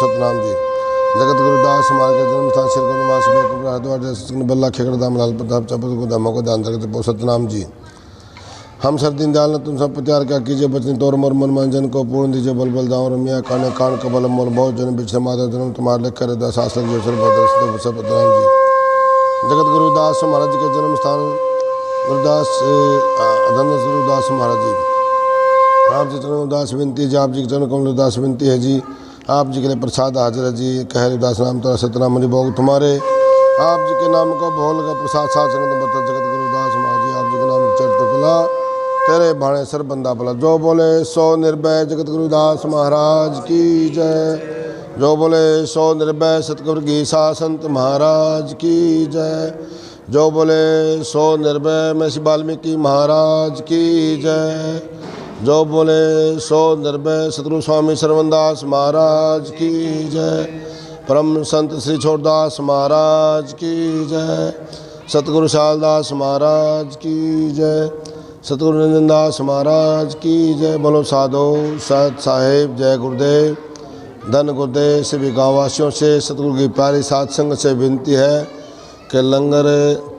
सतनाम जी। जगत गुरुदास महाराज के जन्म स्थान श्री गुरुमास हरिद्वार बल्ला खेकड़ धाम लाल प्रताप चपत को धामों को दान जगत पो सतनाम जी। हम सर दिन दयाल तुम सब प्रत्यार क्या कीजिए बचन तोर मोर मन मंजन को पूर्ण दीजिए बल बल दाओ रमिया काने कान कबल मोल बहुत जन बिछे माता जन्म तुम्हारे लिख कर दासासन जोसर भद्र सतनाम जी। जगत गुरुदास महाराज के जन्म स्थान गुरुदास गुरुदास महाराज जी। आप जी चरण उदास विनती जी, आप जी के चरण कमल उदास विनती है जी। आप जी के लिए प्रसाद हाजिर है जी। कह उदास नाम तेरा सतनाम हरि भोग तुम्हारे। आप जी के नाम को भोल का प्रसाद साथ संगत बता जगत गुरुदास महाराज जी। आप जी के नाम चढ़ते खुला तेरे भाणे सर बंदा भला। जो बोले सो निर्भय जगत गुरुदास महाराज की जय। जो बोले सो निर्भय सतगुरु गीसा संत महाराज की जय। जो बोले सो निर्भय महर्षि वाल्मीकि महाराज की जय। जो बोले सो निर्भय सतगुरु स्वामी श्रवणदास महाराज की जय। परम संत श्री छोड़दास महाराज की जय। सतगुरु शालदास महाराज की जय। सतगुरु निरंजनदास महाराज की जय। बोलो साधो सत साहेब जय गुरुदेव। धन गुरुदेव सभी गाँववासियों से सतगुरु की प्यारी साध संगत से विनती है कि लंगर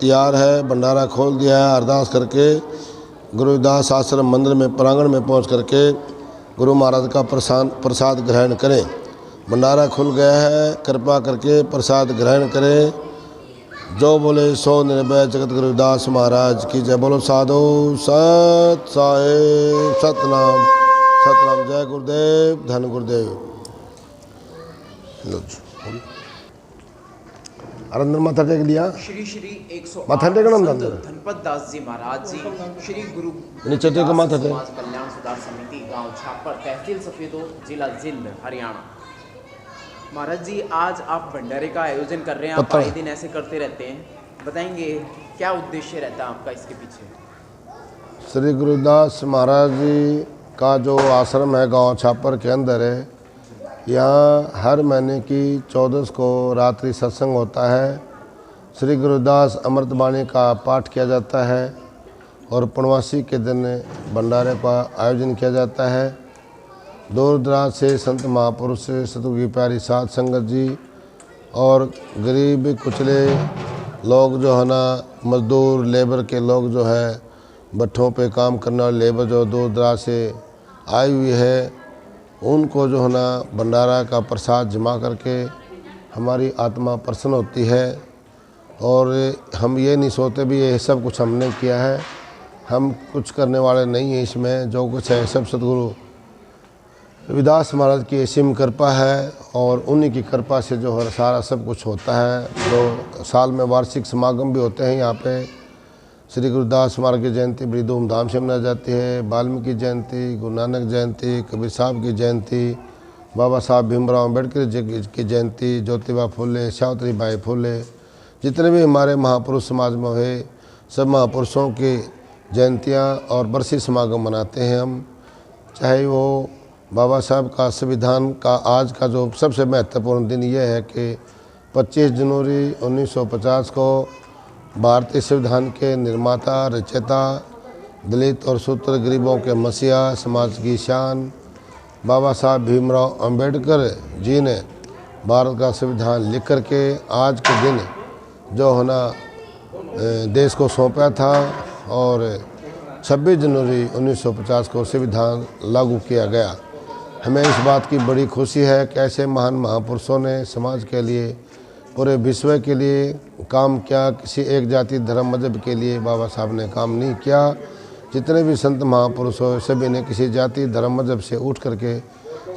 तैयार है, भंडारा खोल दिया है। अरदास करके गुरुदास आश्रम मंदिर में प्रांगण में पहुंच करके गुरु महाराज का प्रसाद ग्रहण करें। भंडारा खुल गया है, कृपा करके प्रसाद ग्रहण करें। जो बोले सो निर्भय जगत गुरुदास महाराज की जय। बोलो साधो सत साहेब सतनाम सतनाम जय गुरुदेव धन गुरुदेव। अंदर माथा टेक लिया। श्री श्री 108 माथा टेकना अंदर धनपत दास जी महाराज जी श्री गुरु नीचे टेक माथा टेक। समाज कल्याण सुधार समिति गांव छापर तहसील सफेदो जिला जिंद हरियाणा। महाराज जी आज आप भंडारे का आयोजन कर रहे हैं, आप आए दिन ऐसे करते रहते हैं, बताएंगे क्या उद्देश्य रहता है आपका इसके पीछे? श्री गुरुदास महाराज जी का जो आश्रम है गांव छापर के अंदर है, यहाँ हर महीने की 14 को रात्रि सत्संग होता है। श्री गुरुदास अमृतवाणी का पाठ किया जाता है और पूर्णवासी के दिन भंडारे का आयोजन किया जाता है। दूर दराज से संत महापुरुष सतगुरु की प्यारी साध संगत जी और गरीब कुचले लोग जो है ना, मजदूर लेबर के लोग जो है, भट्ठों पे काम करने वाले लेबर जो दूर दराज से आई हुई है, उनको जो है ना भंडारा का प्रसाद जमा करके हमारी आत्मा प्रसन्न होती है। और हम ये नहीं सोचते भी ये सब कुछ हमने किया है, हम कुछ करने वाले नहीं हैं इसमें। जो कुछ है सब सतगुरु रविदास महाराज की असीम कृपा है और उन्हीं की कृपा से जो है सारा सब कुछ होता है। तो साल में वार्षिक समागम भी होते हैं यहाँ पे। श्री गुरुदास महाराज की जयंती बड़ी धूमधाम से मनाई जाती है। वाल्मीकि जयंती, गुरु नानक जयंती, कबीर साहब की जयंती, बाबा साहब भीमराव अम्बेडकर जी की जयंती, ज्योतिबा फुले, सावित्री बाई फुले, जितने भी हमारे महापुरुष समाज में हुए सब महापुरुषों की जयंतियाँ और बरसी समागम मनाते हैं हम। चाहे वो बाबा साहब का संविधान का आज का जो सबसे महत्वपूर्ण दिन ये है कि 25 जनवरी 1950 को भारतीय संविधान के निर्माता, रचयिता, दलित और शूद्र गरीबों के मसीहा, समाज की शान बाबा साहब भीमराव अंबेडकर जी ने भारत का संविधान लिख कर के आज के दिन जो है ना देश को सौंपा था और 26 जनवरी 1950 को संविधान लागू किया गया। हमें इस बात की बड़ी खुशी है कि ऐसे महान महापुरुषों ने समाज के लिए, पूरे विश्व के लिए काम किया। किसी एक जाति धर्म मजहब के लिए बाबा साहब ने काम नहीं किया। जितने भी संत महापुरुष हो सभी ने किसी जाति धर्म मजहब से उठ करके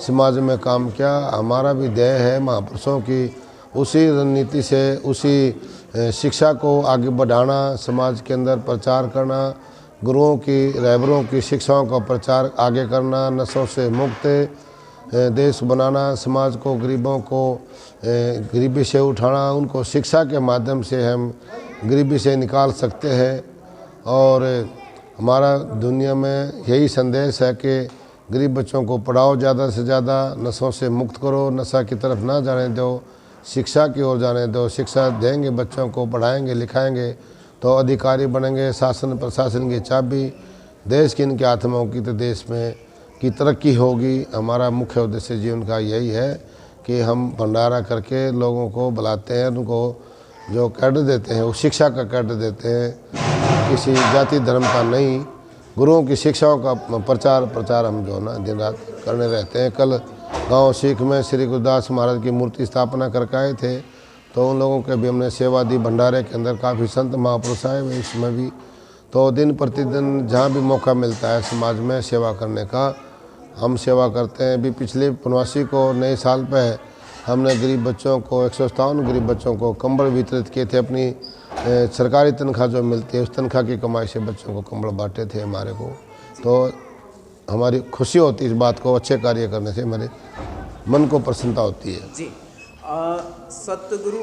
समाज में काम किया। हमारा भी ध्येय है महापुरुषों की उसी रणनीति से, उसी शिक्षा को आगे बढ़ाना, समाज के अंदर प्रचार करना, गुरुओं की, रहबरों की शिक्षाओं का प्रचार आगे करना, नशों से मुक्त देश बनाना, समाज को, गरीबों को गरीबी से उठाना, उनको शिक्षा के माध्यम से हम गरीबी से निकाल सकते हैं। और हमारा दुनिया में यही संदेश है कि गरीब बच्चों को पढ़ाओ, ज़्यादा से ज़्यादा नशों से मुक्त करो, नशा की तरफ ना जाने दो, शिक्षा की ओर जाने दो। शिक्षा देंगे बच्चों को, पढ़ाएंगे लिखाएंगे तो अधिकारी बनेंगे। शासन प्रशासन की चाबी देश की इनके हाथों की तो देश में की तरक्की होगी। हमारा मुख्य उद्देश्य जीवन का यही है कि हम भंडारा करके लोगों को बुलाते हैं, उनको जो कैडर देते हैं वो शिक्षा का कैडर देते हैं, किसी जाति धर्म का नहीं, गुरुओं की शिक्षाओं का प्रचार हम जो ना दिन रात करने रहते हैं। कल गांव सीख में श्री गुरुदास महाराज की मूर्ति स्थापना करके आए थे, तो उन लोगों के भी हमने सेवा दी। भंडारे के अंदर काफ़ी संत महापुरुष आए हुए इसमें भी, तो दिन प्रतिदिन जहाँ भी मौका मिलता है समाज में सेवा करने का हम सेवा करते हैं। अभी पिछले पुनवासी को नए साल पे हमने गरीब बच्चों को 157 गरीब बच्चों को कंबल वितरित किए थे। अपनी सरकारी तनख्वाह जो मिलती है उस तनख्वाह की कमाई से बच्चों को कंबल बांटे थे हमारे को। तो हमारी खुशी होती है इस बात को, अच्छे कार्य करने से हमारे मन को प्रसन्नता होती है। जी सतगुरु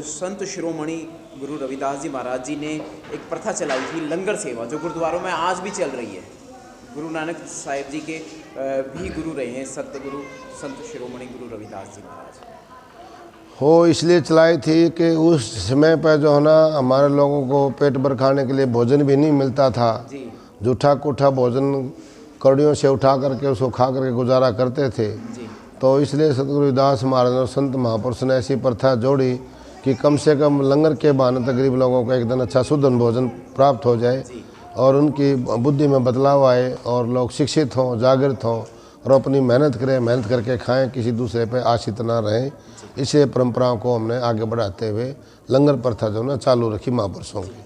संत शिरोमणि गुरु रविदास जी महाराज जी ने एक प्रथा चलाई थी लंगर सेवा, जो गुरुद्वारों में आज भी चल रही है। गुरु नानक साहिब जी के भी गुरु रहे हैं सतगुरु संत शिरोमणि गुरु रविदास जी महाराज। हो इसलिए चलाई थी कि उस समय पर जो है ना हमारे लोगों को पेट भर खाने के लिए भोजन भी नहीं मिलता था। जूठा कुठा भोजन कौड़ियों से उठा करके उसको खा करके गुजारा करते थे। तो इसलिए सतगुरु रविदास महाराज और संत महापुरुष ने ऐसी प्रथा जोड़ी कि कम से कम लंगर के बहाने तक गरीब लोगों को एक दिन अच्छा शुद्ध भोजन प्राप्त हो जाए और उनकी बुद्धि में बदलाव आए और लोग शिक्षित हों, जागृत हों और अपनी मेहनत करें, मेहनत करके खाएं, किसी दूसरे पे आश्रित ना रहें। इसे परंपराओं को हमने आगे बढ़ाते हुए लंगर प्रथा जो ना चालू रखी महापुरुषों की।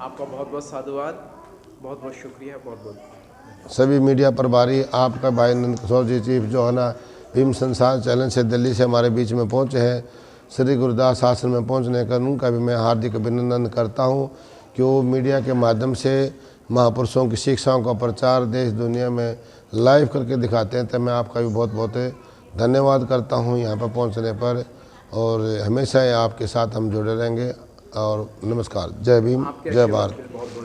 आपका बहुत बहुत साधुवाद, बहुत बहुत शुक्रिया, बहुत बहुत सभी मीडिया प्रभारी, आपका भाई नंद किशोर जी चीफ जो है ना भीम संसार चैनल से दिल्ली से हमारे बीच में पहुँचे हैं, श्री गुरुदास आश्रम में पहुँचने का उनका भी मैं हार्दिक अभिनंदन करता हूँ कि वो मीडिया के माध्यम से महापुरुषों की शिक्षाओं का प्रचार देश दुनिया में लाइव करके दिखाते हैं। तो मैं आपका भी बहुत बहुत धन्यवाद करता हूँ यहाँ पर पहुँचने पर, और हमेशा आपके साथ हम जुड़े रहेंगे। और नमस्कार, जय भीम, जय भारत।